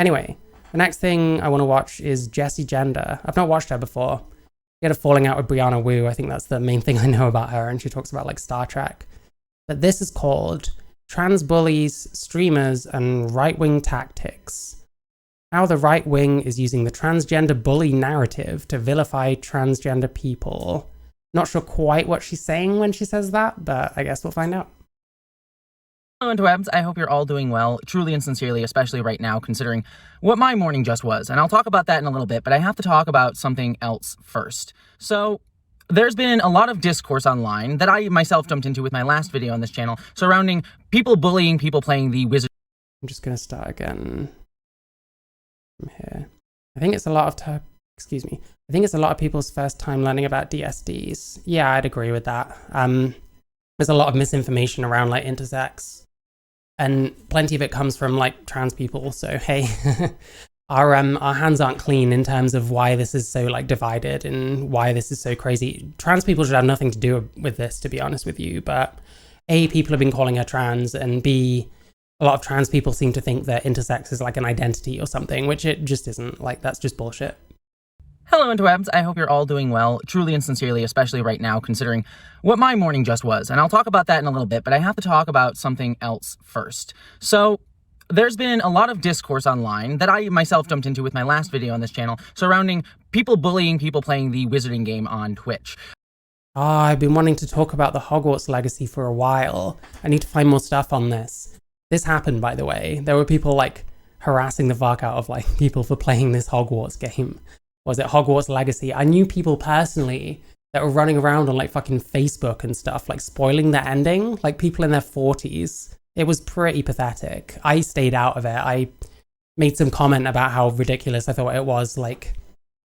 Anyway, the next thing I want to watch is JESSIE GENDER. I've not watched her before. She had a falling out with Brianna Wu. I think that's the main thing I know about her, and she talks about like Star Trek. But this is called Trans Bullies, Streamers, and Right-Wing Tactics. How the right wing is using the transgender bully narrative to vilify transgender people. Not sure quite what she's saying when she says that, but I guess we'll find out. Hello interwebs, I hope you're all doing well, truly and sincerely, especially right now, considering what my morning just was. And I'll talk about that in a little bit, but I have to talk about something else first. So, there's been a lot of discourse online that I myself jumped into with my last video on this channel surrounding people bullying people playing the wizard. I'm just going to start again from here. I think it's a lot of I think it's a lot of people's first time learning about DSDs. Yeah, I'd agree with that. There's a lot of misinformation around like intersex, and plenty of it comes from like trans people. So hey, our hands aren't clean in terms of why this is so like divided and why this is so crazy. Trans people should have nothing to do with this, to be honest with you. But A, people have been calling her trans, and B, a lot of trans people seem to think that intersex is like an identity or something, which it just isn't. Like, that's just bullshit. Hello interwebs, I hope you're all doing well, truly and sincerely, especially right now, considering what my morning just was. And I'll talk about that in a little bit, but I have to talk about something else first. So, there's been a lot of discourse online that I myself jumped into with my last video on this channel surrounding people bullying people playing the wizarding game on Twitch. I've been wanting to talk about the Hogwarts legacy for a while. I need to find more stuff on this. This happened, by the way. There were people like harassing the fuck out of like people for playing this Hogwarts game. Was it Hogwarts Legacy? I knew people personally that were running around on like fucking Facebook and stuff, like spoiling the ending, like people in their 40s. It was pretty pathetic. I stayed out of it. I made some comment about how ridiculous I thought it was, like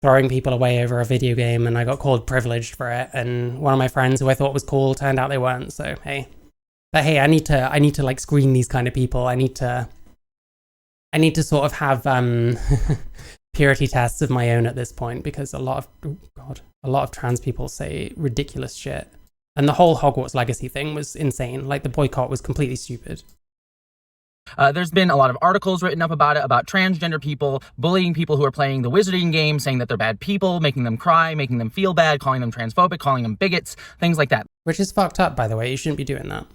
throwing people away over a video game, and I got called privileged for it. And one of my friends who I thought was cool turned out they weren't. So hey, but hey, I need to like screen these kind of people. I need to sort of have purity tests of my own at this point, because a lot of trans people say ridiculous shit. And the whole Hogwarts Legacy thing was insane. Like, the boycott was completely stupid. There's been a lot of articles written up about it, about transgender people bullying people who are playing the wizarding game, saying that they're bad people, making them cry, making them feel bad, calling them transphobic, calling them bigots, things like that. Which is fucked up, by the way. You shouldn't be doing that.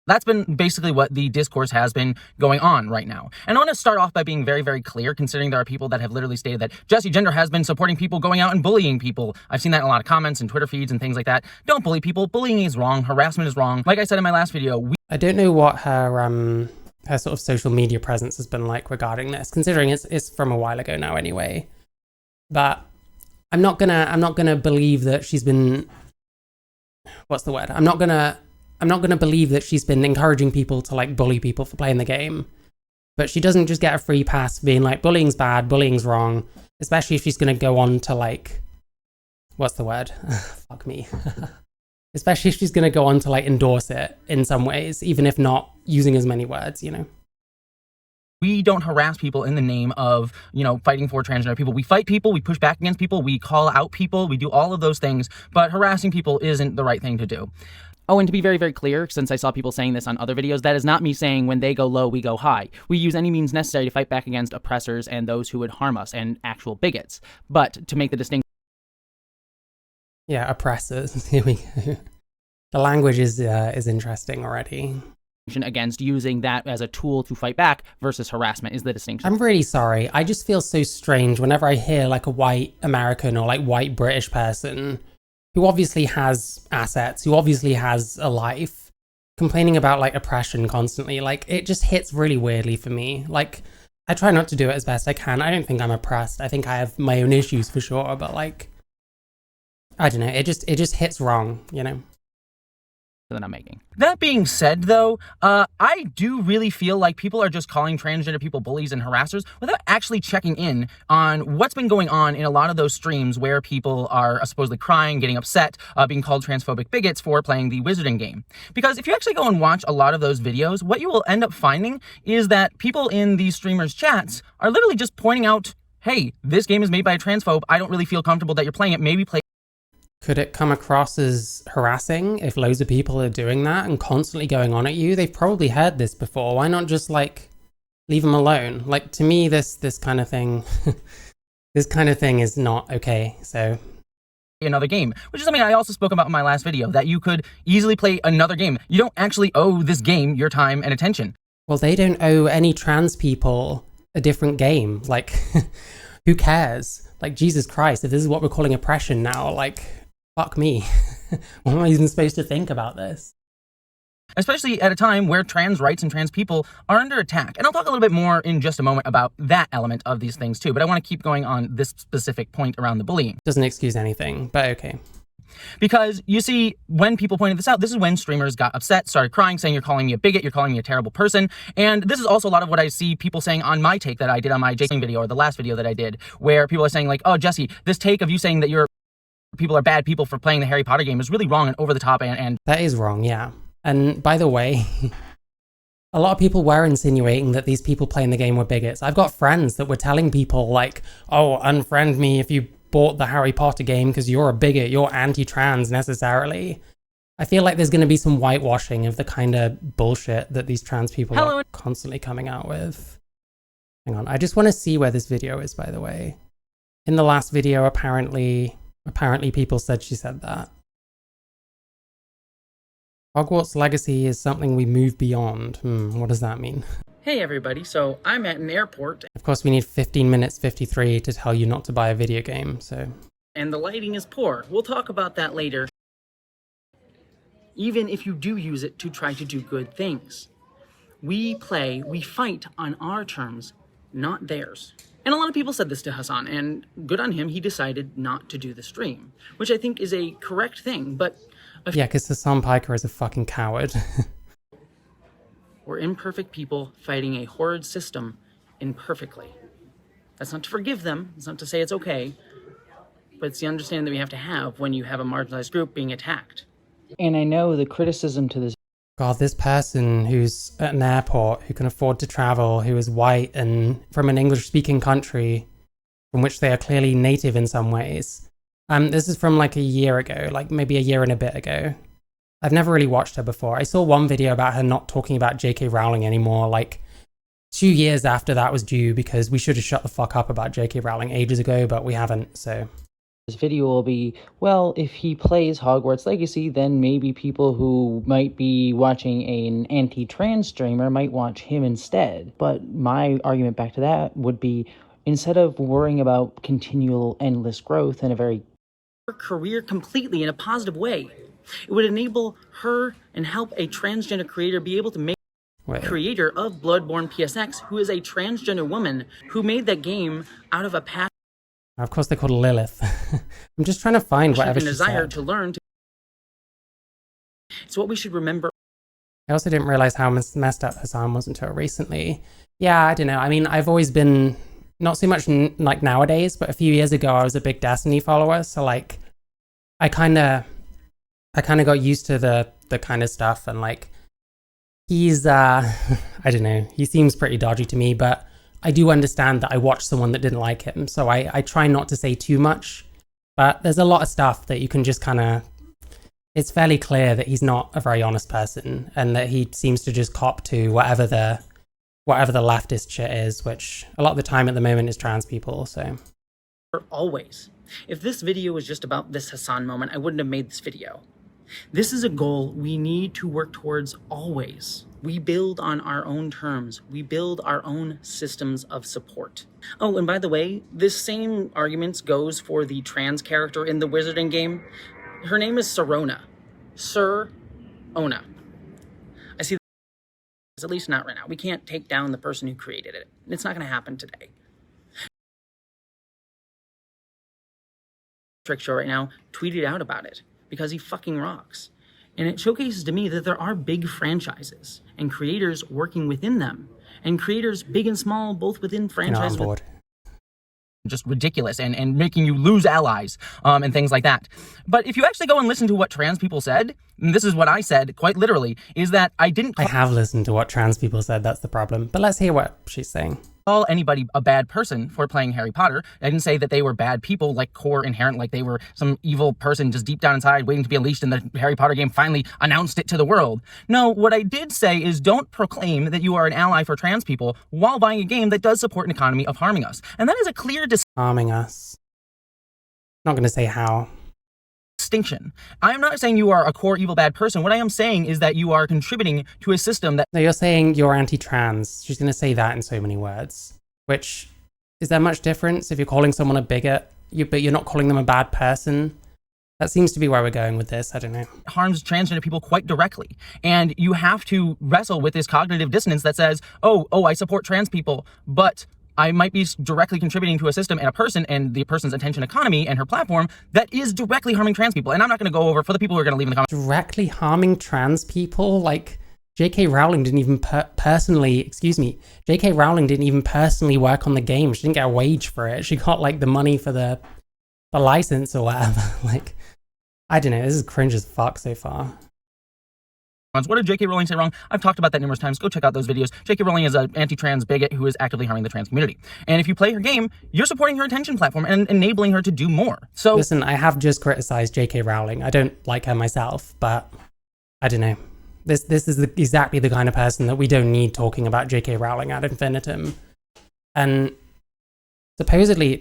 That's been basically what the discourse has been going on right now. And I want to start off by being very, very clear, considering there are people that have literally stated that JESSIE GENDER has been supporting people going out and bullying people. I've seen that in a lot of comments and Twitter feeds and things like that. Don't bully people. Bullying is wrong. Harassment is wrong. Like I said in my last video, I don't know what her sort of social media presence has been like regarding this, considering it's from a while ago now anyway. But I'm not gonna believe that she's been, what's the word? I'm not gonna believe that she's been encouraging people to like bully people for playing the game. But she doesn't just get a free pass for being like, bullying's bad, bullying's wrong. Especially if she's gonna go on to like, what's the word? Fuck me. Especially if she's gonna go on to like endorse it in some ways, even if not using as many words, you know? We don't harass people in the name of, you know, fighting for transgender people. We fight people, we push back against people, we call out people, we do all of those things, but harassing people isn't the right thing to do. Oh, and to be very, very clear, since I saw people saying this on other videos, that is not me saying when they go low, we go high. We use any means necessary to fight back against oppressors and those who would harm us and actual bigots. But to make the distinction... Yeah, oppressors. Here we go. The language is interesting already. Against using that as a tool to fight back versus harassment is the distinction. I'm really sorry. I just feel so strange whenever I hear like a white American or like white British person who obviously has assets, who obviously has a life, complaining about like oppression constantly. Like, it just hits really weirdly for me. Like, I try not to do it as best I can. I don't think I'm oppressed. I think I have my own issues for sure, but like, I don't know. It just hits wrong, you know? That I'm making. That being said, though, I do really feel like people are just calling transgender people bullies and harassers without actually checking in on what's been going on in a lot of those streams where people are supposedly crying, getting upset, being called transphobic bigots for playing the wizarding game. Because if you actually go and watch a lot of those videos, what you will end up finding is that people in these streamers' chats are literally just pointing out, hey, this game is made by a transphobe. I don't really feel comfortable that you're playing it. Maybe play. Could it come across as harassing if loads of people are doing that and constantly going on at you? They've probably heard this before. Why not just like leave them alone. Like, to me, this kind of thing, this kind of thing is not okay. So another game, which is something I also spoke about in my last video, that you could easily play another game. You don't actually owe this game your time and attention. Well, they don't owe any trans people a different game. Like, who cares? Like, Jesus Christ, if this is what we're calling oppression now, like, fuck me. What am I even supposed to think about this? Especially at a time where trans rights and trans people are under attack. And I'll talk a little bit more in just a moment about that element of these things too, but I want to keep going on this specific point around the bullying. Doesn't excuse anything, but okay. Because, you see, when people pointed this out, this is when streamers got upset, started crying, saying you're calling me a bigot, you're calling me a terrible person. And this is also a lot of what I see people saying on my take that I did on my JESSIE video, or the last video that I did, where people are saying like, oh, Jesse, this take of you saying that people are bad people for playing the Harry Potter game is really wrong and over the top and... That is wrong, yeah. And by the way, a lot of people were insinuating that these people playing the game were bigots. I've got friends that were telling people like, oh, unfriend me if you bought the Harry Potter game because you're a bigot, you're anti-trans necessarily. I feel like there's going to be some whitewashing of the kind of bullshit that these trans people are constantly coming out with. Hang on, I just want to see where this video is, by the way. In the last video, apparently people said she said that. Hogwarts legacy is something we move beyond. What does that mean? Hey everybody, so I'm at an airport. Of course, we need 15 minutes 53 to tell you not to buy a video game, so... And the lighting is poor. We'll talk about that later. Even if you do use it to try to do good things. We fight on our terms, not theirs. And a lot of people said this to Hassan, and good on him, he decided not to do the stream. Which I think is a correct thing, but... Yeah, because Hassan Piker is a fucking coward. We're imperfect people fighting a horrid system imperfectly. That's not to forgive them, it's not to say it's okay, but it's the understanding that we have to have when you have a marginalized group being attacked. And I know the criticism to this... God, this person who's at an airport, who can afford to travel, who is white and from an English-speaking country, from which they are clearly native in some ways. This is from like a year ago, like maybe a year and a bit ago. I've never really watched her before. I saw one video about her not talking about J.K. Rowling anymore, like 2 years after that was due, because we should have shut the fuck up about J.K. Rowling ages ago, but we haven't, so... This video will be, well, if he plays Hogwarts Legacy, then maybe people who might be watching an anti-trans streamer might watch him instead. But my argument back to that would be, instead of worrying about continual endless growth in a very... her career completely in a positive way. It would enable her and help a transgender creator be able to make the creator of Bloodborne PSX, who is a transgender woman who made that game out of a passion. Of course, they called Lilith. I'm just trying to find whatever she desire said. to learn. It's what we should remember. I also didn't realize how messed up Hassan was until recently. Yeah, I don't know. I mean, I've always been not so much like nowadays, but a few years ago, I was a big Destiny follower. So like, I kind of got used to the kind of stuff, and like, he's I don't know. He seems pretty dodgy to me, but I do understand that I watched someone that didn't like him, so I try not to say too much, but there's a lot of stuff that you can just kind of... It's fairly clear that he's not a very honest person, and that he seems to just cop to whatever the leftist shit is, which a lot of the time at the moment is trans people, so... Always. If this video was just about this Hassan moment, I wouldn't have made this video. This is a goal we need to work towards always. We build on our own terms. We build our own systems of support. Oh, and by the way, this same argument goes for the trans character in the Wizarding game. Her name is Sirona. Sir-Ona. I see, at least not right now. We can't take down the person who created it. It's not going to happen today. Trick Show right now tweeted out about it because he fucking rocks. And it showcases to me that there are big franchises and creators working within them, and creators big and small, both within franchises. Just ridiculous and making you lose allies and things like that. But if you actually go and listen to what trans people said, and this is what I said quite literally, is that I have listened to what trans people said, that's the problem. But let's hear what she's saying. call anybody a bad person for playing Harry Potter. I didn't say that they were bad people, like core inherent, like they were some evil person just deep down inside waiting to be unleashed and the Harry Potter game finally announced it to the world. No, what I did say is don't proclaim that you are an ally for trans people while buying a game that does support an economy of harming us. And that is a clear Harming us. Not going to say how. distinction. I'm not saying you are a core evil bad person. What I am saying is that you are contributing to a system that... No, you're saying you're anti-trans. She's going to say that in so many words. Which, is there much difference if you're calling someone a bigot, but you're not calling them a bad person? That seems to be where we're going with this. I don't know. harms transgender people quite directly. And you have to wrestle with this cognitive dissonance that says, oh, I support trans people, but I might be directly contributing to a system and a person and the person's attention economy and her platform that is directly harming trans people. And I'm not going to go over, for the people who are going to leave in the comments. Directly harming trans people? Like, J.K. Rowling didn't even J.K. Rowling didn't even personally work on the game. She didn't get a wage for it. She got, like, the money for the license or whatever. Like, I don't know. This is cringe as fuck so far. What did J.K. Rowling say wrong? I've talked about that numerous times. Go check out those videos. J.K. Rowling is an anti-trans bigot who is actively harming the trans community. And if you play her game, you're supporting her attention platform and enabling her to do more. So listen, I have just criticized J.K. Rowling. I don't like her myself, but I don't know. This is exactly the kind of person that we don't need talking about J.K. Rowling ad infinitum. And supposedly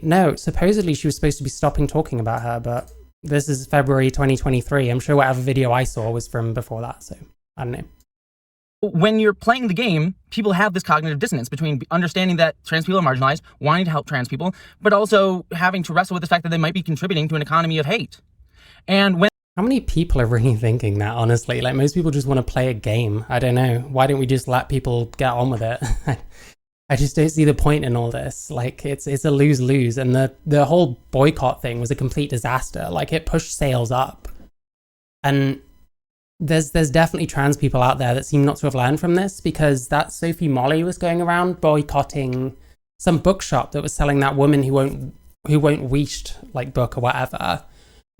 she was supposed to be stopping talking about her, but this is February 2023. I'm sure whatever video I saw was from before that, so I don't know. when you're playing the game, people have this cognitive dissonance between understanding that trans people are marginalized, wanting to help trans people, but also having to wrestle with the fact that they might be contributing to an economy of hate. And when How many people are really thinking that, honestly? Like, most people just want to play a game. I don't know. Why don't we just let people get on with it? I just don't see the point in all this. Like, it's a lose-lose. And the whole boycott thing was a complete disaster. Like, it pushed sales up. And there's definitely trans people out there that seem not to have learned from this, because that Sophie Molly was going around boycotting some bookshop that was selling that woman who won't reached, like, book or whatever.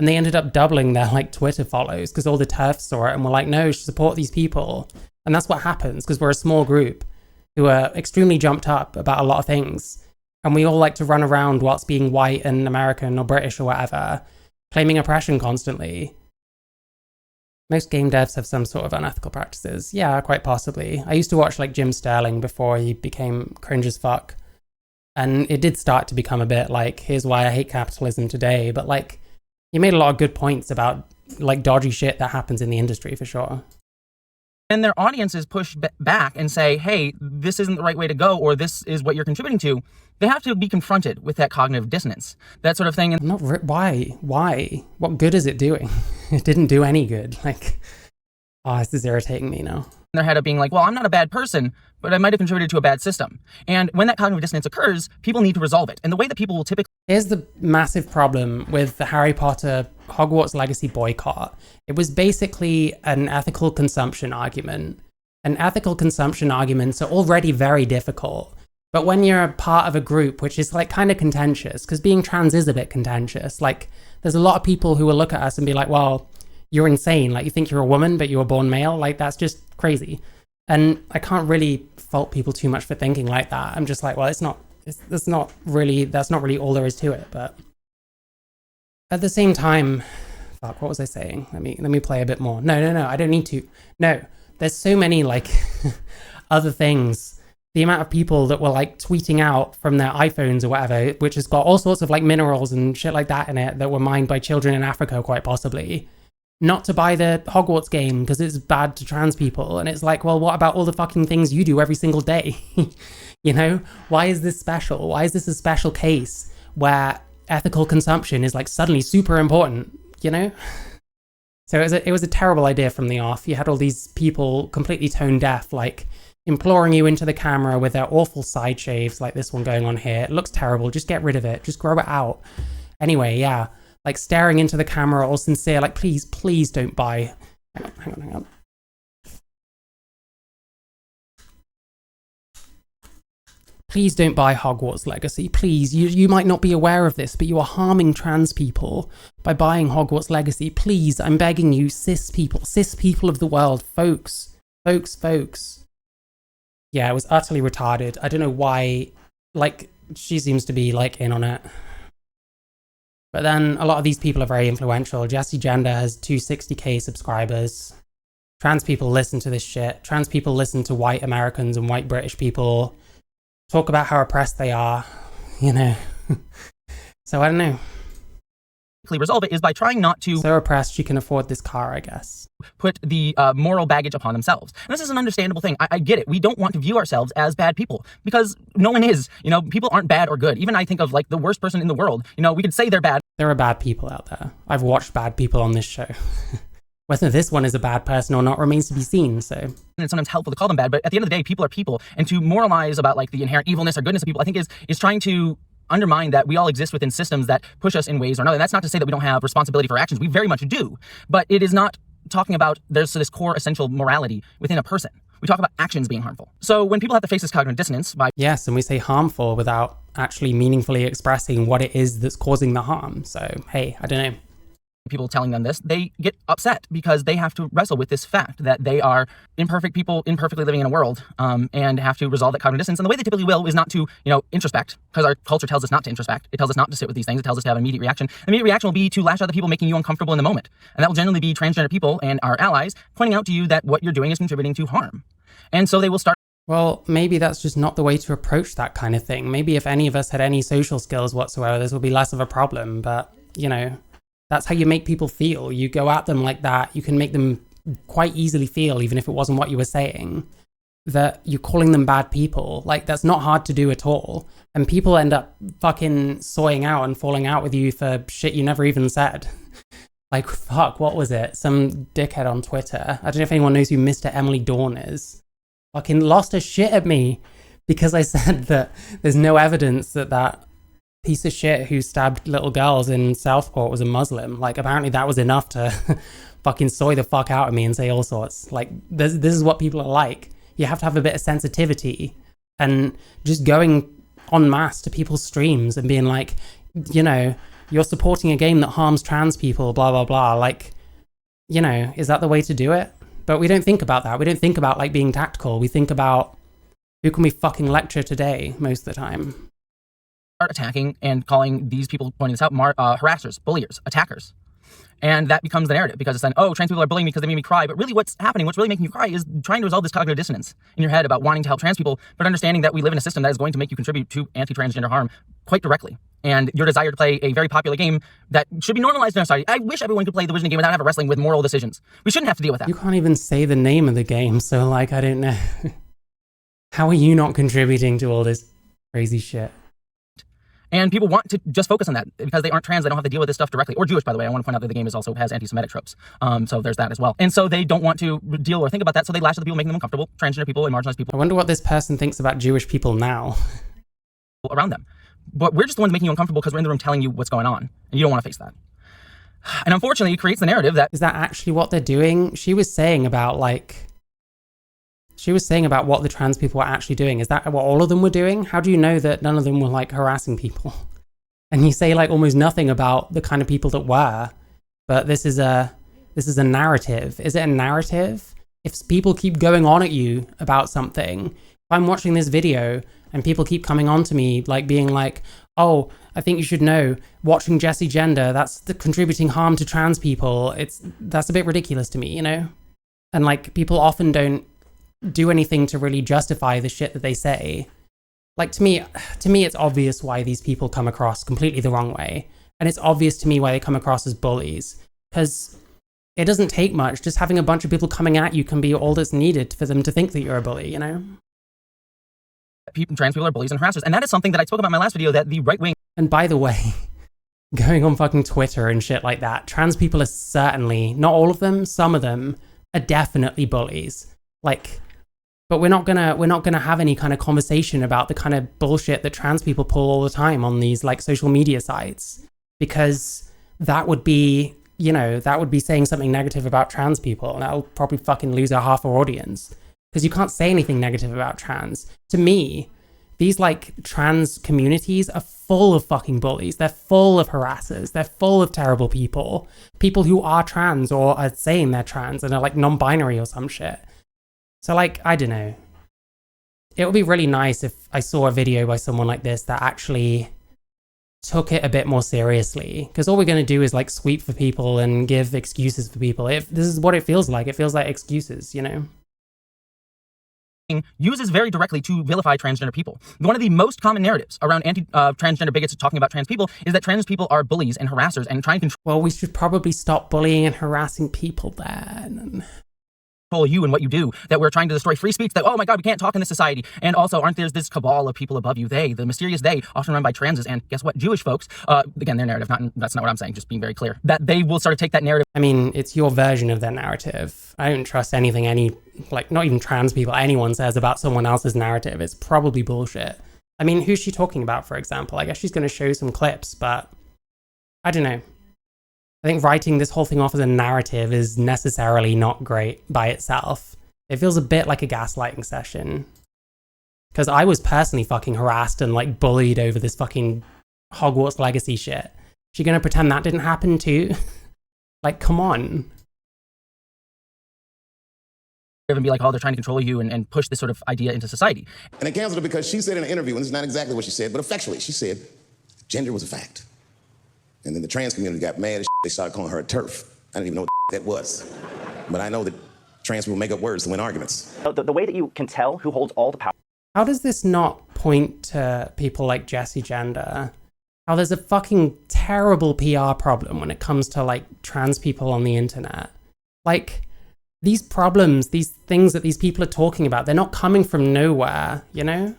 And they ended up doubling their, like, Twitter follows because all the TERFs saw it and were like, no, support these people. And that's what happens, because we're a small group who are extremely jumped up about a lot of things. And we all like to run around whilst being white and American or British or whatever, claiming oppression constantly. Most game devs have some sort of unethical practices. Yeah, quite possibly. I used to watch, like, Jim Sterling before he became cringe as fuck. And it did start to become a bit like, here's why I hate capitalism today. But, like, he made a lot of good points about, like, dodgy shit that happens in the industry, for sure. And their audiences push back and say, hey, this isn't the right way to go, or this is what you're contributing to, they have to be confronted with that cognitive dissonance, that sort of thing. And Why? What good is it doing? It didn't do any good. Like, oh, this is irritating me now. their head up being like, well, I'm not a bad person, but I might have contributed to a bad system. And when that cognitive dissonance occurs, people need to resolve it. And the way that people will typically... Here's the massive problem with the Harry Potter Hogwarts Legacy boycott. It was basically an ethical consumption argument. And ethical consumption arguments are already very difficult. But when you're a part of a group, which is, like, kind of contentious, because being trans is a bit contentious. Like, there's a lot of people who will look at us and be like, well, you're insane. Like, you think you're a woman, but you were born male. Like, that's just crazy. And I can't really fault people too much for thinking like that. I'm just like, well, that's not really all there is to it. But at the same time, fuck, what was I saying? Let me play a bit more. No, I don't need to. No, there's so many, like, other things. The amount of people that were, like, tweeting out from their iPhones or whatever, which has got all sorts of, like, minerals and shit like that in it that were mined by children in Africa, quite possibly, not to buy the Hogwarts game because it's bad to trans people. And it's like, well, what about all the fucking things you do every single day? You know, why is this special? Why is this a special case where ethical consumption is, like, suddenly super important, you know? So it was a terrible idea from the off. You had all these people completely tone deaf, like, imploring you into the camera with their awful side shaves, like this one going on here. It looks terrible. Just get rid of it. Just grow it out. Anyway, yeah. Like, staring into the camera, all sincere, like, please don't buy. Hang on. Please don't buy Hogwarts Legacy. Please, you might not be aware of this, but you are harming trans people by buying Hogwarts Legacy. Please, I'm begging you, cis people of the world, folks. Yeah, it was utterly retarded. I don't know why like, she seems to be, like, in on it. But then a lot of these people are very influential. Jessie Gender has 260k subscribers. Trans people listen to this shit. Trans people listen to white Americans and white British people talk about how oppressed they are, you know. So I don't know. Resolve it is by trying not to So oppressed she can afford this car, I guess. put the moral baggage upon themselves. And this is an understandable thing. I get it. We don't want to view ourselves as bad people because no one is. You know, people aren't bad or good. Even I think of like the worst person in the world. You know, we could say they're bad. There are bad people out there. I've watched bad people on this show. Whether this one is a bad person or not remains to be seen, so. And it's sometimes helpful to call them bad, but at the end of the day, people are people. And to moralize about like the inherent evilness or goodness of people, I think is trying to undermine that we all exist within systems that push us in ways or another. And that's not to say that we don't have responsibility for actions. We very much do. But it is not talking about there's this core essential morality within a person. We talk about actions being harmful. So when people have to face this cognitive dissonance by... Yes, and we say harmful without actually meaningfully expressing what it is that's causing the harm. So, hey, I don't know. people telling them this, they get upset because they have to wrestle with this fact that they are imperfect people, imperfectly living in a world, and have to resolve that cognitive dissonance. And the way they typically will is not to, introspect, because our culture tells us not to introspect. It tells us not to sit with these things. It tells us to have an immediate reaction. The immediate reaction will be to lash out at the people making you uncomfortable in the moment. And that will generally be transgender people and our allies pointing out to you that what you're doing is contributing to harm. And so they will start. Well, maybe that's just not the way to approach that kind of thing. Maybe if any of us had any social skills whatsoever, this would be less of a problem. But, that's how you make people feel. You go at them like that, you can make them quite easily feel, even if it wasn't what you were saying, that you're calling them bad people. Like, that's not hard to do at all. And people end up fucking soying out and falling out with you for shit you never even said. Like, fuck, what was it? Some dickhead on Twitter. I don't know if anyone knows who Mr. Emily Dawn is. Fucking lost her shit at me because I said that there's no evidence that that piece of shit who stabbed little girls in Southport was a Muslim. Like, apparently that was enough to fucking soy the fuck out of me and say all sorts. Like, this is what people are like. You have to have a bit of sensitivity, and just going en masse to people's streams and being like, you're supporting a game that harms trans people, blah, blah, blah. Like, is that the way to do it? But we don't think about that. We don't think about, like, being tactical. We think about who can we fucking lecture today most of the time. Start attacking and calling these people pointing this out harassers, bulliers, attackers. And that becomes the narrative, because it's then, oh, trans people are bullying me because they made me cry. But really what's happening, what's really making you cry, is trying to resolve this cognitive dissonance in your head about wanting to help trans people, but understanding that we live in a system that is going to make you contribute to anti-transgender harm quite directly. And your desire to play a very popular game that should be normalized in our society. I wish everyone could play the Vision game without having wrestling with moral decisions. We shouldn't have to deal with that. You can't even say the name of the game, so, like, I don't know. How are you not contributing to all this crazy shit? And people want to just focus on that because they aren't trans. They don't have to deal with this stuff directly. Or Jewish, by the way. I want to point out that the game also has anti-Semitic tropes. So there's that as well. And so they don't want to deal or think about that. So they lash at the people making them uncomfortable, transgender people and marginalized people. I wonder what this person thinks about Jewish people now. Around them. But we're just the ones making you uncomfortable because we're in the room telling you what's going on. And you don't want to face that. And unfortunately, it creates the narrative that... Is that actually what they're doing? She was saying about what the trans people were actually doing. Is that what all of them were doing? How do you know that none of them were, like, harassing people? And you say, like, almost nothing about the kind of people that were. But this is a narrative. Is it a narrative? If people keep going on at you about something, if I'm watching this video and people keep coming on to me, like, being like, oh, I think you should know, watching Jessie Gender, that's the contributing harm to trans people. That's a bit ridiculous to me, And, like, people often don't do anything to really justify the shit that they say. Like, to me, it's obvious why these people come across completely the wrong way. And it's obvious to me why they come across as bullies. Because it doesn't take much. Just having a bunch of people coming at you can be all that's needed for them to think that you're a bully, Trans people are bullies and harassers. And that is something that I spoke about in my last video, that the right wing... And by the way, going on fucking Twitter and shit like that, trans people are certainly, not all of them, some of them are definitely bullies. Like... But we're not gonna have any kind of conversation about the kind of bullshit that trans people pull all the time on these, like, social media sites, because that would be, that would be saying something negative about trans people, and that'll probably fucking lose half our audience, because you can't say anything negative about trans. To me, these, like, trans communities are full of fucking bullies. They're full of harassers. They're full of terrible people who are trans or are saying they're trans and are, like, non-binary or some shit. So, like, I don't know. it would be really nice if I saw a video by someone like this that actually took it a bit more seriously, because all we're going to do is like sweep for people and give excuses for people. This is what it feels like. It feels like excuses, you know? Uses very directly to vilify transgender people. One of the most common narratives around anti-transgender bigots talking about trans people is that trans people are bullies and harassers and trying to Well, we should probably stop bullying and harassing people then. control you and what you do, that we're trying to destroy free speech, that, oh my god, we can't talk in this society. And also, aren't there this cabal of people above you, they, the mysterious they, often run by transes, and guess what, Jewish folks, again, their narrative, that's not what I'm saying, just being very clear, that they will sort of take that narrative. I mean, it's your version of their narrative. I don't trust anything not even trans people, anyone says about someone else's narrative. It's probably bullshit. I mean, who's she talking about, for example? I guess she's going to show some clips, but I don't know. I think writing this whole thing off as a narrative is necessarily not great by itself. It feels a bit like a gaslighting session. Because I was personally fucking harassed and like bullied over this fucking Hogwarts Legacy shit. She gonna pretend that didn't happen too? Like, come on. And be like, oh, they're trying to control you and push this sort of idea into society. And they canceled it because she said in an interview, and this is not exactly what she said, but effectually, she said gender was a fact. And then the trans community got mad as shit. They started calling her a TERF. I didn't even know what that was. But I know that trans people make up words to win arguments. The way that you can tell who holds all the power. How does this not point to people like JESSIE Gender? How there's a fucking terrible PR problem when it comes to like trans people on the internet. Like, these problems, these things that these people are talking about, they're not coming from nowhere, you know?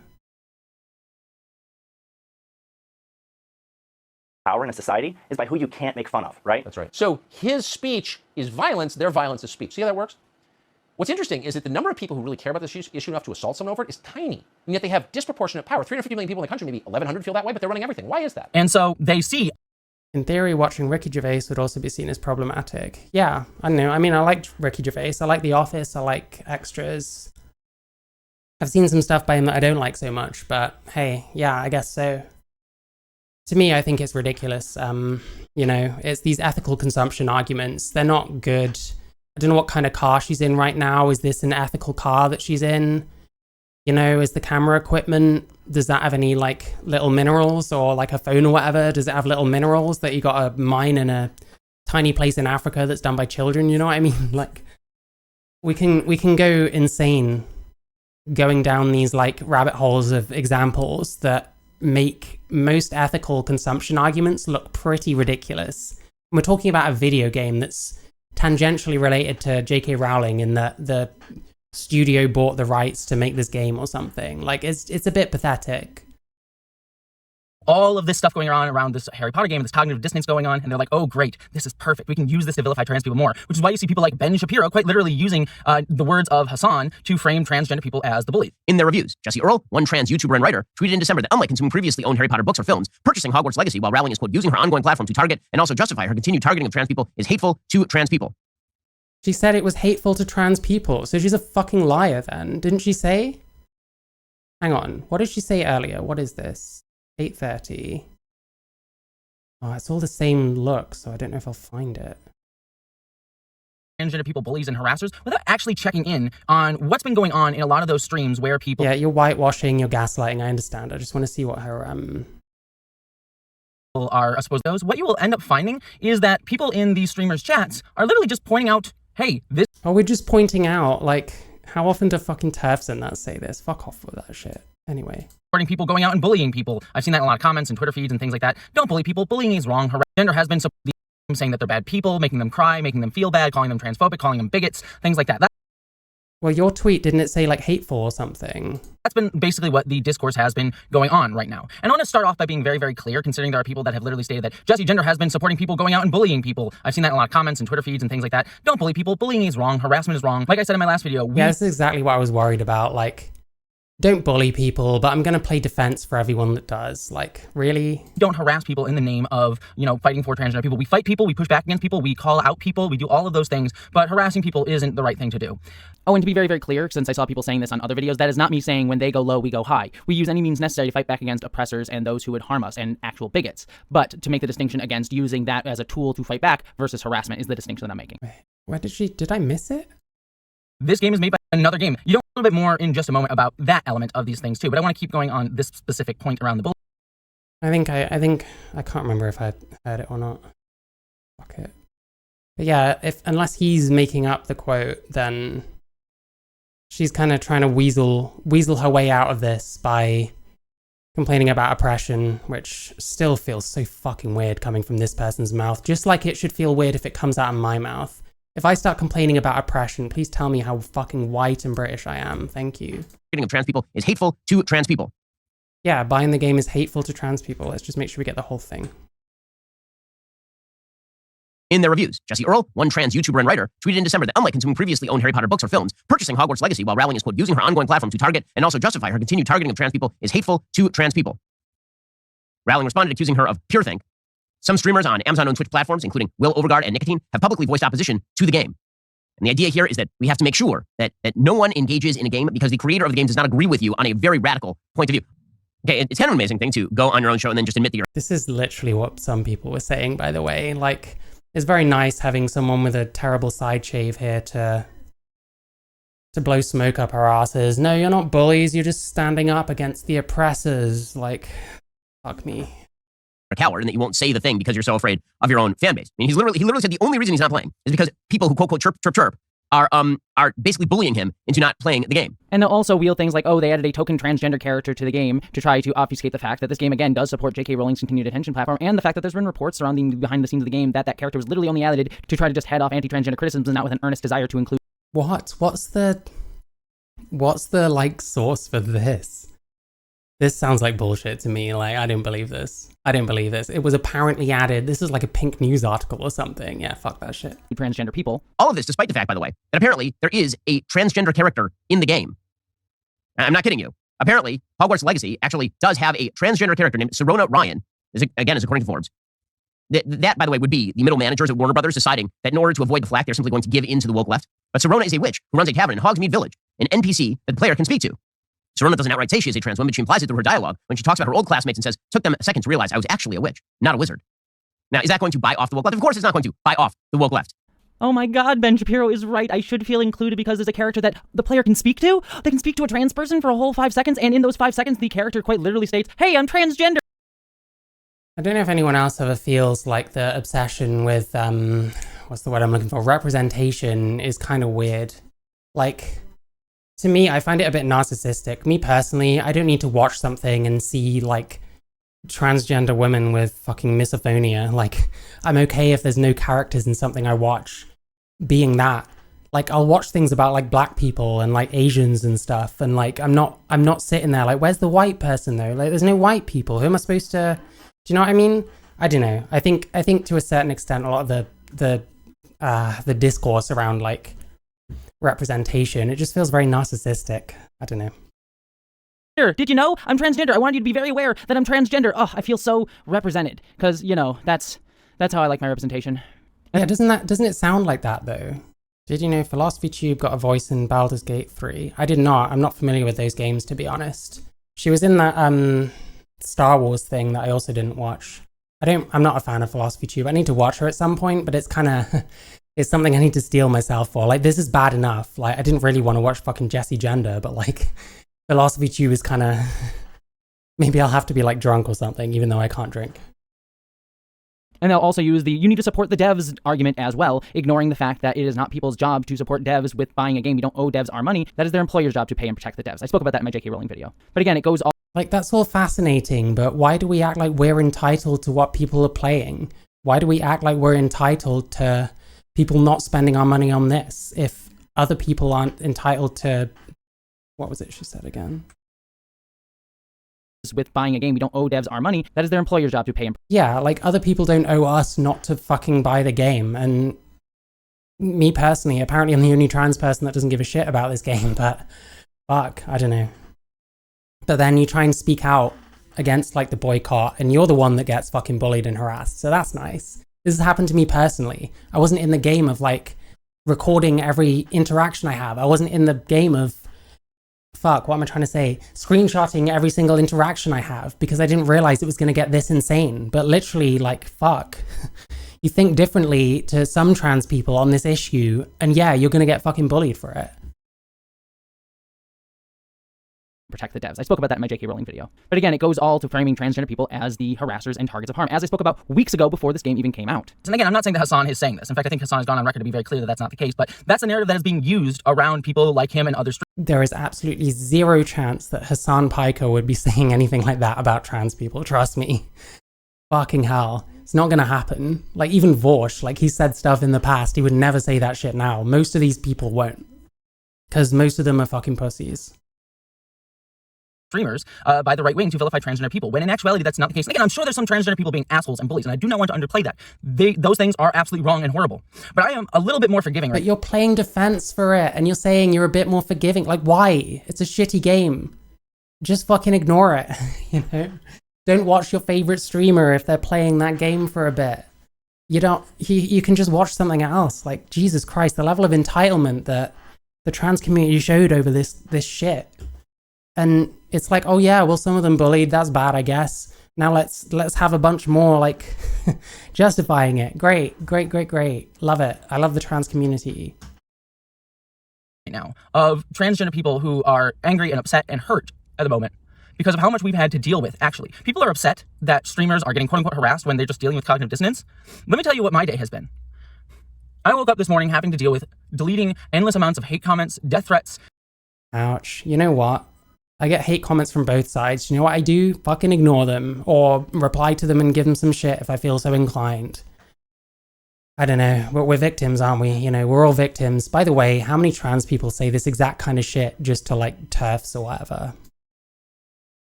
Power in a society is by who you can't make fun of, right? That's right. So his speech is violence, their violence is speech. See how that works? What's interesting is that the number of people who really care about this issue enough to assault someone over it is tiny. And yet they have disproportionate power. 350 million people in the country, maybe 1,100 feel that way, but they're running everything. Why is that? And so they see. In theory, watching Ricky Gervais would also be seen as problematic. Yeah, I know. I mean, I like Ricky Gervais. I like The Office. I like Extras. I've seen some stuff by him that I don't like so much, but hey, yeah, I guess so. To me, I think it's ridiculous. You know, it's these ethical consumption arguments. They're not good. I don't know what kind of car she's in right now. Is this an ethical car that she's in? You know, is the camera equipment, does that have any like little minerals, or like a phone or whatever? Does it have little minerals that you got to mine in a tiny place in Africa that's done by children? You know what I mean? Like, we can go insane going down these like rabbit holes of examples that make most ethical consumption arguments look pretty ridiculous. And we're talking about a video game that's tangentially related to J.K. Rowling in that the studio bought the rights to make this game or something. Like, it's a bit pathetic. All of this stuff going on around this Harry Potter game, this cognitive dissonance going on, and they're like, oh, great, this is perfect. We can use this to vilify trans people more, which is why you see people like Ben Shapiro quite literally using the words of Hassan to frame transgender people as the bullies. In their reviews, Jesse Earl, one trans YouTuber and writer, tweeted in December that unlike consuming previously owned Harry Potter books or films, purchasing Hogwarts Legacy while Rowling is, quote, using her ongoing platform to target and also justify her continued targeting of trans people is hateful to trans people. She said it was hateful to trans people, so she's a fucking liar then. Didn't she say? Hang on, what did she say earlier? What is this? 8:30. Oh, it's all the same look, so I don't know if I'll find it. Transgender people bullies and harassers without actually checking in on what's been going on in a lot of those streams where people... Yeah, you're whitewashing, you're gaslighting, I understand. I just want to see what her, are, I suppose, those. What you will end up finding is that people in these streamers' chats are literally just pointing out, hey, this... Oh, we're just pointing out, like, how often do fucking TERFs and that say this? Fuck off with that shit. Anyway. Supporting people going out and bullying people. I've seen that in a lot of comments and Twitter feeds and things like that. Don't bully people. Bullying is wrong. Gender has been saying that they're bad people, making them cry, making them feel bad, calling them transphobic, calling them bigots, things like that. Well, your tweet, didn't it say, like, hateful or something? That's been basically what the discourse has been going on right now. And I want to start off by being very, very clear, considering there are people that have literally stated that Jessie Gender has been supporting people going out and bullying people. I've seen that in a lot of comments and Twitter feeds and things like that. Don't bully people. Bullying is wrong. Harassment is wrong. Like I said in my last video, yeah, this is exactly what I was worried about. Like, don't bully people, but I'm going to play defense for everyone that does. Like, really? Don't harass people in the name of, you know, fighting for transgender people. We fight people, we push back against people, we call out people, we do all of those things, but harassing people isn't the right thing to do. Oh, and to be very, very clear, since I saw people saying this on other videos, that is not me saying when they go low, we go high. We use any means necessary to fight back against oppressors and those who would harm us and actual bigots. But to make the distinction against using that as a tool to fight back versus harassment is the distinction that I'm making. Wait, did I miss it? This game is made by another game. You don't A little bit more in just a moment about that element of these things too, but I want to keep going on this specific point around the bullying. I think I can't remember if I heard it or not. Fuck it. But yeah, unless he's making up the quote, then she's kind of trying to weasel her way out of this by complaining about oppression, which still feels so fucking weird coming from this person's mouth. Just like it should feel weird if it comes out of my mouth. If I start complaining about oppression, please tell me how fucking white and British I am. Thank you. Targeting of trans people is hateful to trans people. Yeah, buying the game is hateful to trans people. Let's just make sure we get the whole thing. In their reviews, Jessie Earl, one trans YouTuber and writer, tweeted in December that unlike consuming previously owned Harry Potter books or films, purchasing Hogwarts Legacy while Rowling is, quote, using her ongoing platform to target and also justify her continued targeting of trans people is hateful to trans people. Rowling responded accusing her of pure think. Some streamers on Amazon and Twitch platforms, including Will Overguard and Nicotine, have publicly voiced opposition to the game. And the idea here is that we have to make sure that no one engages in a game because the creator of the game does not agree with you on a very radical point of view. Okay, it's kind of an amazing thing to go on your own show and then just admit that you're... This is literally what some people were saying, by the way. Like, it's very nice having someone with a terrible side shave here to blow smoke up our asses. No, you're not bullies, you're just standing up against the oppressors. Like, fuck me. a coward and that you won't say the thing because you're so afraid of your own fan base. I mean, he literally said the only reason he's not playing is because people who quote chirp are basically bullying him into not playing the game. And they'll also wield things like, oh, they added a token transgender character to the game to try to obfuscate the fact that this game, again, does support J.K. Rowling's continued attention platform, and the fact that there's been reports surrounding behind the scenes of the game that that character was literally only added to try to just head off anti-transgender criticisms and not with an earnest desire to include... What? What's the like source for this? This sounds like bullshit to me. Like, I didn't believe this. It was apparently added. This is like a Pink News article or something. Yeah, fuck that shit. Transgender people. All of this despite the fact, by the way, that apparently there is a transgender character in the game. I'm not kidding you. Apparently, Hogwarts Legacy actually does have a transgender character named Serona Ryan. Again, is according to Forbes. That, by the way, would be the middle managers at Warner Brothers deciding that in order to avoid the flack, they're simply going to give in to the woke left. But Serona is a witch who runs a tavern in Hogsmeade Village, an NPC that the player can speak to. Serona doesn't outright say she is a trans woman, but she implies it through her dialogue when she talks about her old classmates and says, took them a second to realize I was actually a witch, not a wizard. Now, is that going to buy off the woke left? Of course it's not going to buy off the woke left. Oh my god, Ben Shapiro is right. I should feel included because there's a character that the player can speak to. They can speak to a trans person for a whole 5 seconds, and in those 5 seconds, the character quite literally states, hey, I'm transgender. I don't know if anyone else ever feels like the obsession with, what's the word I'm looking for? Representation is kind of weird. Like, to me, I find it a bit narcissistic. Me personally, I don't need to watch something and see, like, transgender women with fucking misophonia. Like, I'm okay if there's no characters in something I watch being that. Like, I'll watch things about, like, black people and, like, Asians and stuff, and, like, I'm not sitting there, like, where's the white person, though? Like, there's no white people. Who am I supposed to... Do you know what I mean? I don't know. I think to a certain extent, a lot of the discourse around, like, representation, it just feels very narcissistic. I don't know. Did you know I'm transgender? I wanted you to be very aware that I'm transgender. Oh, I feel so represented because, you know, that's how I like my representation. Yeah, doesn't it sound like that though? Did you know Philosophy Tube got a voice in Baldur's Gate 3? I did not. I'm not familiar with those games, to be honest. She was in that Star Wars thing that I also didn't watch. I'm not a fan of Philosophy Tube. I need to watch her at some point, but it's kind of it's something I need to steel myself for. Like, this is bad enough. Like, I didn't really want to watch fucking JESSIE Gender, but like Philosophy Tube is kind of maybe I'll have to be like drunk or something, even though I can't drink. And they'll also use the you need to support the devs argument as well, ignoring the fact that it is not people's job to support devs with buying a game. We don't owe devs our money. That is their employer's job to pay and protect the devs. I spoke about that in my J.K. Rowling video. But again, it goes all... Like, that's all fascinating, but why do we act like we're entitled to what people are playing? Why do we act like we're entitled to people not spending our money on this if other people aren't entitled to... What was it she said again? With buying a game, we don't owe devs our money. That is their employer's job to pay. Yeah, like, other people don't owe us not to fucking buy the game. And me personally, apparently I'm the only trans person that doesn't give a shit about this game, but fuck, I don't know. But then you try and speak out against, like, the boycott, and you're the one that gets fucking bullied and harassed, so that's nice. This has happened to me personally. I wasn't in the game of, like, recording every interaction I have. I wasn't in the game of fuck, what am I trying to say? Screenshotting every single interaction I have because I didn't realize it was going to get this insane. But literally, like, fuck. You think differently to some trans people on this issue, and yeah, you're going to get fucking bullied for it. protect the devs. I spoke about that in my J.K. Rowling video. But again, it goes all to framing transgender people as the harassers and targets of harm, as I spoke about weeks ago before this game even came out. And again, I'm not saying that Hassan is saying this. In fact, I think Hassan has gone on record to be very clear that that's not the case, but that's a narrative that is being used around people like him and other streamers. There is absolutely zero chance that Hassan Piker would be saying anything like that about trans people, trust me. Fucking hell. It's not gonna happen. Like, even Vorsh, like, he said stuff in the past, he would never say that shit now. Most of these people won't. Because most of them are fucking pussies. Streamers by the right wing to vilify transgender people, when in actuality that's not the case. And again, I'm sure there's some transgender people being assholes and bullies, and I do not want to underplay that. Those things are absolutely wrong and horrible. But I am a little bit more forgiving. But you're playing defense for it, and you're saying you're a bit more forgiving. Like, why? It's a shitty game. Just fucking ignore it, you know? Don't watch your favorite streamer if they're playing that game for a bit. You can just watch something else. Like, Jesus Christ, the level of entitlement that the trans community showed over this shit. And it's like, oh yeah, well, some of them bullied, that's bad, I guess. Now let's have a bunch more, like, justifying it. Great. Love it. I love the trans community. Right now, of transgender people who are angry and upset and hurt at the moment because of how much we've had to deal with, actually. People are upset that streamers are getting quote-unquote harassed when they're just dealing with cognitive dissonance. Let me tell you what my day has been. I woke up this morning having to deal with deleting endless amounts of hate comments, death threats. Ouch. You know what? I get hate comments from both sides. You know what I do? Fucking ignore them, or reply to them and give them some shit if I feel so inclined. I don't know, but we're victims, aren't we? You know, we're all victims. By the way, how many trans people say this exact kind of shit just to, like, turfs or whatever?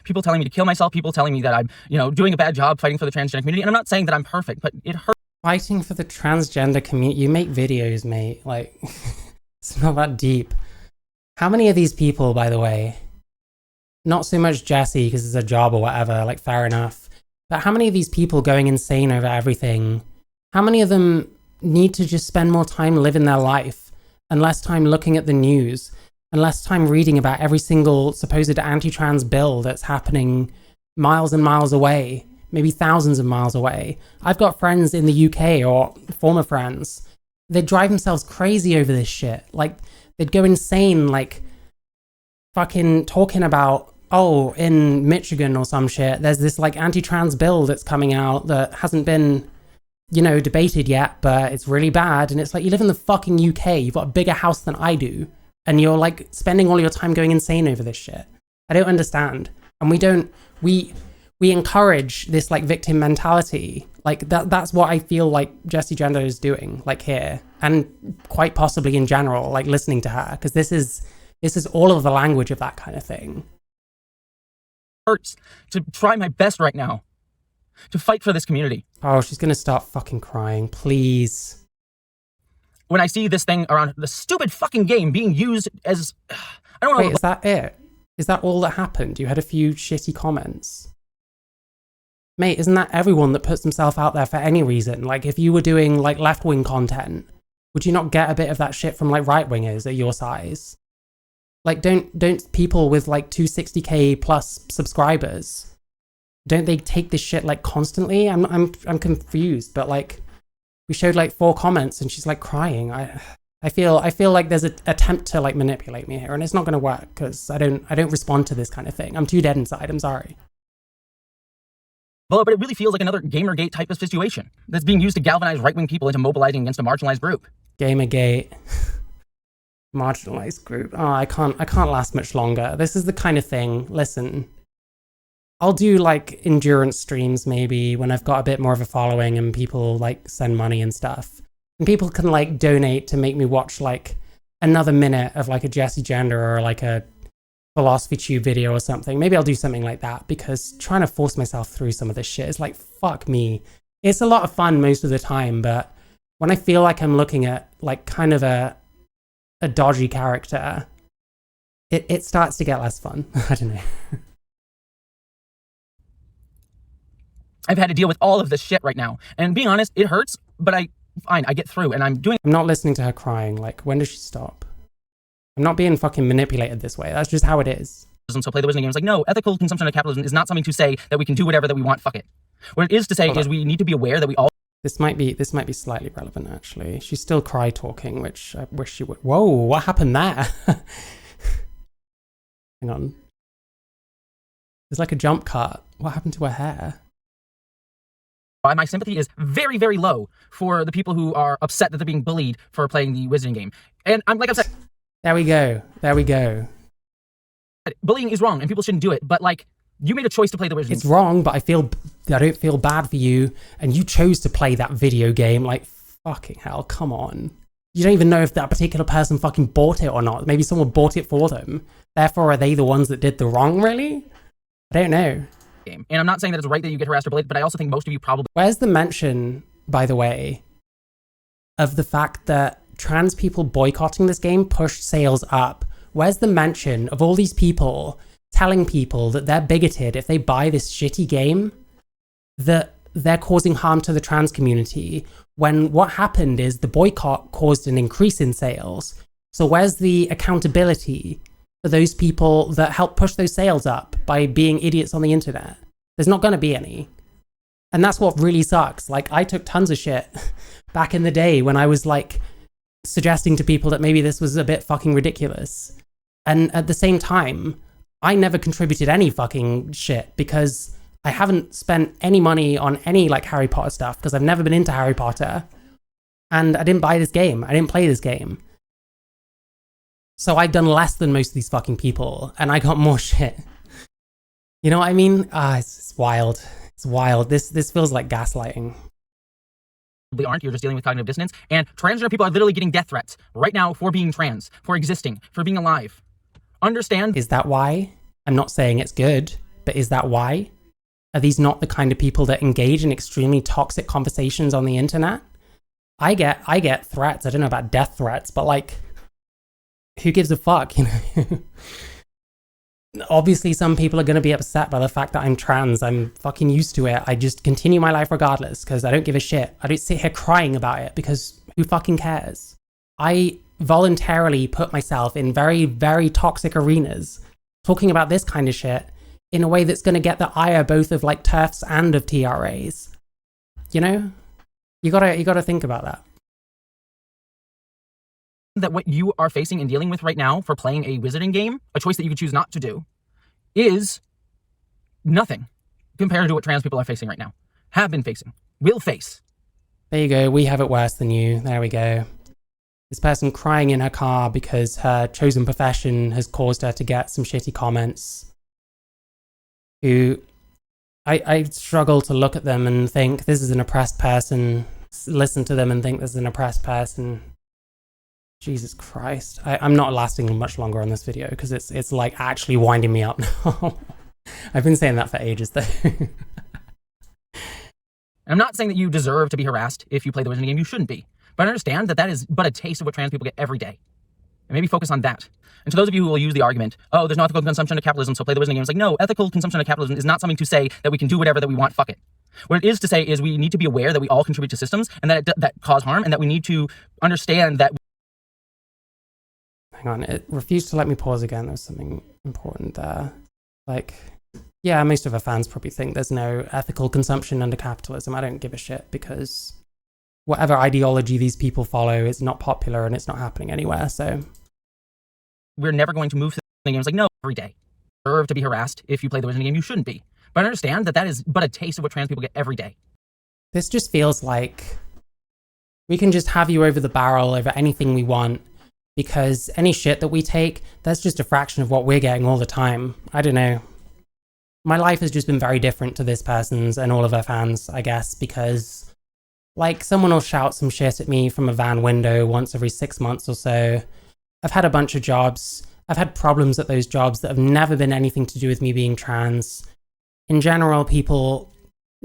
People telling me to kill myself, people telling me that I'm, you know, doing a bad job fighting for the transgender community, and I'm not saying that I'm perfect, but it hurts. Fighting for the transgender community? You make videos, mate. Like, it's not that deep. How many of these people, by the way... Not so much Jessie, because it's a job or whatever, like, fair enough. But how many of these people going insane over everything, how many of them need to just spend more time living their life, and less time looking at the news, and less time reading about every single supposed anti-trans bill that's happening miles and miles away, maybe thousands of miles away? I've got friends in the UK, or former friends, they'd drive themselves crazy over this shit. Like, they'd go insane, like, fucking talking about, oh, in Michigan or some shit, there's this, like, anti-trans bill that's coming out that hasn't been, you know, debated yet, but it's really bad. And it's like, you live in the fucking UK, you've got a bigger house than I do, and you're, like, spending all your time going insane over this shit. I don't understand. And we encourage this, like, victim mentality. Like, that's what I feel like Jessie Gender is doing, like, here. And quite possibly in general, like, listening to her, because this is all of the language of that kind of thing. Hurts to try my best right now to fight for this community. Oh, she's gonna start fucking crying, please. When I see this thing around the stupid fucking game being used as... I don't know... Wait, is that it? Is that all that happened? You had a few shitty comments? Mate, isn't that everyone that puts themselves out there for any reason? Like, if you were doing, like, left-wing content, would you not get a bit of that shit from, like, right-wingers at your size? Like, don't people with, like, 260k plus subscribers, don't they take this shit, like, constantly? I'm confused, but, like, we showed, like, 4 comments and she's, like, crying. I feel like there's an attempt to, like, manipulate me here, and it's not gonna work because I don't respond to this kind of thing. I'm too dead inside. I'm sorry. Well, but it really feels like another Gamergate type of situation that's being used to galvanize right-wing people into mobilizing against a marginalized group. Gamergate. Marginalized group. Oh, I can't last much longer. This is the kind of thing. Listen, I'll do, like, endurance streams maybe when I've got a bit more of a following and people, like, send money and stuff. And people can, like, donate to make me watch, like, another minute of, like, a Jessie Gender or, like, a philosophy tube video or something. Maybe I'll do something like that, because trying to force myself through some of this shit is like, fuck me. It's a lot of fun most of the time, but when I feel like I'm looking at, like, kind of a dodgy character, it starts to get less fun. I don't know. I've had to deal with all of this shit right now, and being honest, it hurts, but I get through, and I'm not listening to her crying. Like, when does she stop? I'm not being fucking manipulated this way. That's just how it is. So play the wisdom game. It's like, no, ethical consumption of capitalism is not something to say that we can do whatever that we want, fuck it. What it is to say is we need to be aware that we all... This might be slightly relevant, actually. She's still cry talking, which I wish she would. Whoa, what happened there? Hang on. There's like a jump cut. What happened to her hair? My sympathy is very, very low for the people who are upset that they're being bullied for playing the wizarding game. And I'm like I said, There we go. There we go. bullying is wrong and people shouldn't do it. But like, you made a choice to play the wizarding It's wrong, but I don't feel bad for you, and you chose to play that video game. Like, fucking hell, come on. You don't even know if that particular person fucking bought it or not. Maybe someone bought it for them. Therefore, are they the ones that did the wrong, really? I don't know. game. And I'm not saying that it's right that you get harassed or bullied, but I also think most of you probably... Where's the mention, by the way, of the fact that trans people boycotting this game pushed sales up? Where's the mention of all these people telling people that they're bigoted if they buy this shitty game, that they're causing harm to the trans community, when what happened is the boycott caused an increase in sales? So where's the accountability for those people that help push those sales up by being idiots on the internet? There's not going to be any. And that's what really sucks. Like, I took tons of shit back in the day when I was like suggesting to people that maybe this was a bit fucking ridiculous. And at the same time, I never contributed any fucking shit because I haven't spent any money on any like Harry Potter stuff because I've never been into Harry Potter. And I didn't buy this game. I didn't play this game. So I've done less than most of these fucking people and I got more shit. You know what I mean? It's wild. It's wild. This feels like gaslighting. They aren't. You're just dealing with cognitive dissonance. And transgender people are literally getting death threats right now for being trans, for existing, for being alive. Understand? Is that why? I'm not saying it's good, but is that why? Are these not the kind of people that engage in extremely toxic conversations on the internet? I get threats. I don't know about death threats, but like, who gives a fuck, you know? Obviously, some people are going to be upset by the fact that I'm trans. I'm fucking used to it. I just continue my life regardless because I don't give a shit. I don't sit here crying about it because who fucking cares? I voluntarily put myself in very, very toxic arenas talking about this kind of shit in a way that's going to get the ire both of like TERFs and of TRAs. You know? You gotta think about that. That what you are facing and dealing with right now for playing a wizarding game, a choice that you could choose not to do, is nothing compared to what trans people are facing right now, have been facing, will face. There you go. We have it worse than you. There we go. This person crying in her car because her chosen profession has caused her to get some shitty comments. Who I struggle to look at them and think this is an oppressed person, listen to them and think this is an oppressed person. Jesus Christ. I'm not lasting much longer on this video because it's like actually winding me up now. I've been saying that for ages though. I'm not saying that you deserve to be harassed if you play the wizarding game. You shouldn't be. But understand that that is but a taste of what trans people get every day. And maybe focus on that. And to those of you who will use the argument, oh, there's no ethical consumption of capitalism, so play the wizarding game. It's like, no, ethical consumption of capitalism is not something to say that we can do whatever that we want, fuck it. What it is to say is we need to be aware that we all contribute to systems and that that cause harm, and that we need to understand that... Hang on, it refused to let me pause again. There was something important there. Like, yeah, most of our fans probably think there's no ethical consumption under capitalism. I don't give a shit because whatever ideology these people follow is not popular and it's not happening anywhere, so... We're never going to move to the game. It's like, no, every day. You deserve to be harassed if you play the wizarding game. You shouldn't be. But understand that that is but a taste of what trans people get every day. This just feels like we can just have you over the barrel over anything we want because any shit that we take, that's just a fraction of what we're getting all the time. I don't know. My life has just been very different to this person's and all of her fans, I guess, because like someone will shout some shit at me from a van window once every 6 months or so. I've had a bunch of jobs. I've had problems at those jobs that have never been anything to do with me being trans. In general, people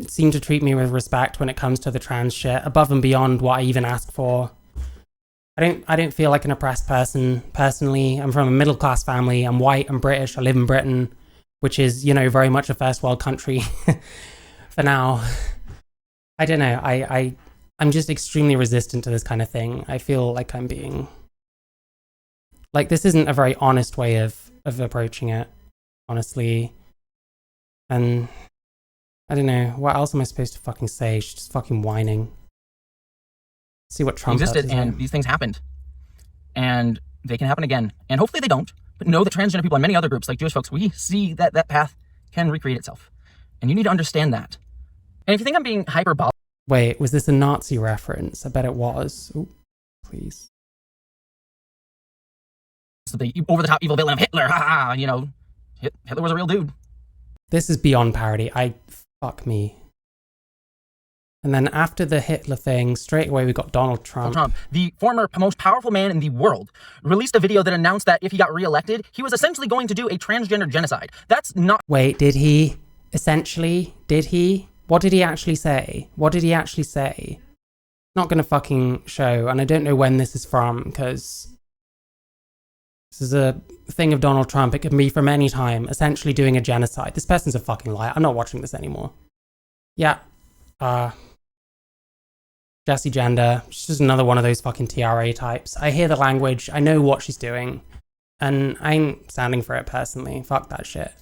seem to treat me with respect when it comes to the trans shit, above and beyond what I even ask for. I don't feel like an oppressed person, personally. I'm from a middle-class family. I'm white, I'm British, I live in Britain, which is, you know, very much a first world country for now. I don't know. I'm just extremely resistant to this kind of thing. I feel like I'm being... Like, this isn't a very honest way of approaching it, honestly. And I don't know, what else am I supposed to fucking say? She's just fucking whining. See what Trump existed, and these things happened. And they can happen again. And hopefully they don't. But know that transgender people and many other groups, like Jewish folks, we see that path can recreate itself. And you need to understand that. And if you think I'm being hyperbolic, Wait, was this a Nazi reference? I bet it was. Ooh, please. the over-the-top evil villain of Hitler, you know, Hitler was a real dude. This is beyond parody. Fuck me. And then after the Hitler thing, straight away we got Donald Trump. The former most powerful man in the world, released a video that announced that if he got reelected, he was essentially going to do a transgender genocide. That's not... Wait, did he? Essentially? Did he? What did he actually say? What did he actually say? Not gonna fucking show, and I don't know when this is from, because this is a thing of Donald Trump. It could be from any time, essentially doing a genocide. This person's a fucking liar. I'm not watching this anymore. Yeah. Jessie Gender. She's just another one of those fucking TRA types. I hear the language. I know what she's doing. And I ain't standing for it personally. Fuck that shit.